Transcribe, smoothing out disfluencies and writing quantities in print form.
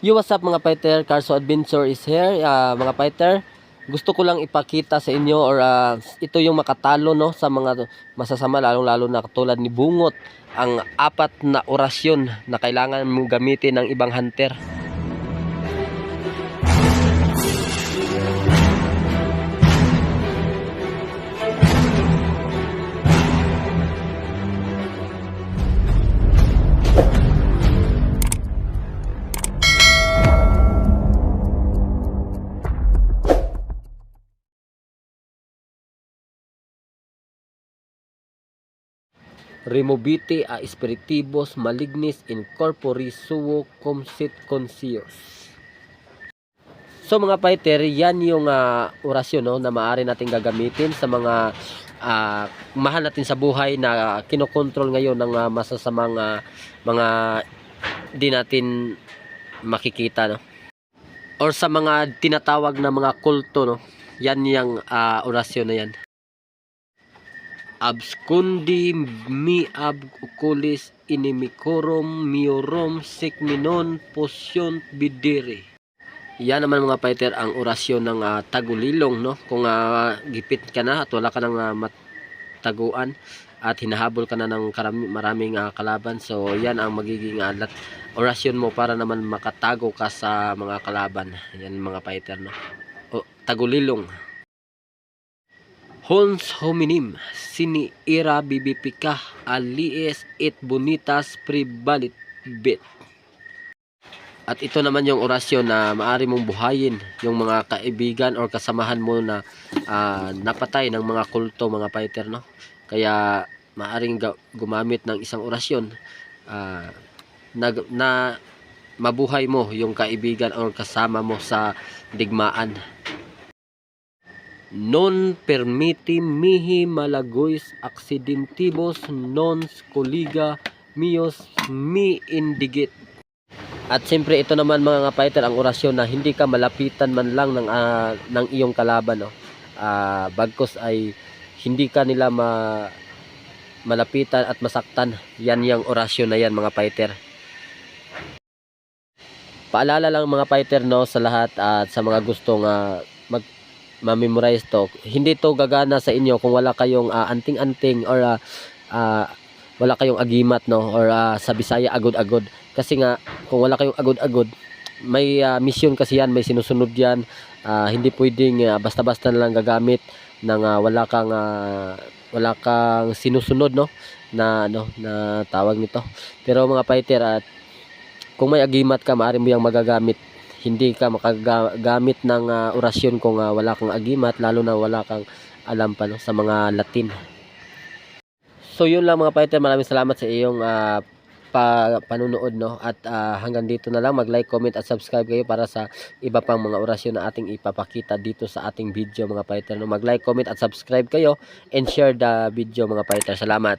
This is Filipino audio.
Yo, what's up mga fighter? Carso Adventure is here. Mga fighter, gusto ko lang ipakita sa inyo or ito yung makatalo no sa mga masasama, lalong-lalo na katulad ni Bungot, ang 4 na orasyon na kailangan mo gamitin ng ibang hunter. Removite a spiritivos malignis in corpore suo comsit conscious. So mga fighter, yan yung orasyon no, na maaari natin gagamitin sa mga mahal natin sa buhay na kinokontrol ngayon ng masasamang mga di natin makikita no, or sa mga tinatawag na mga kulto no. Yan yung orasyon na yan. Abscundi mi ab oculis inimicorum miorum sigminon posyont bidere. Yan naman mga fighter ang orasyon ng tagulilong no. Kung gipit ka na at wala ka nang mataguan at hinahabol ka na ng maraming kalaban, so yan ang magiging orasyon mo para naman makatago ka sa mga kalaban. Yan mga fighter no. Tagulilong. Hons hominim sini ira bibipika alies et bonitas pribalit bet. At ito naman yung orasyon na maaari mong buhayin yung mga kaibigan or kasamahan mo na napatay ng mga kulto mga fighter no. Kaya maaring gumamit ng isang orasyon na mabuhay mo yung kaibigan or kasama mo sa digmaan. Non permiti mihi malagois accidentibus non scoliga mios mi indigit. At siyempre ito naman mga fighter ang orasyon na hindi ka malapitan man lang ng iyong kalaban no. Bagkus ay hindi ka nila malapitan at masaktan. Yan yung orasyon na yan mga fighter. Paalala lang mga fighter no sa lahat at sa mga gustong ma-memorize to, hindi to gagana sa inyo kung wala kayong anting-anting or wala kayong agimat no, or sa Bisaya agod-agod. Kasi nga kung wala kayong agod-agod, may mission kasi yan, may sinusunod yan. Hindi pwedeng basta-basta na lang gagamit ng wala kang sinusunod no na tawag nito. Pero mga fighter, kung may agimat ka, maaari mo yang magagamit. Hindi ka makagamit ng orasyon kung wala kang agimat, lalo na wala kang alam pa no, sa mga Latin. So yun lang mga fighter, maraming salamat sa iyong panunood no, at hanggang dito na lang. Mag-like, comment at subscribe kayo para sa iba pang mga orasyon na ating ipapakita dito sa ating video mga fighter no. Mag-like, comment at subscribe kayo and share the video mga fighter. Salamat.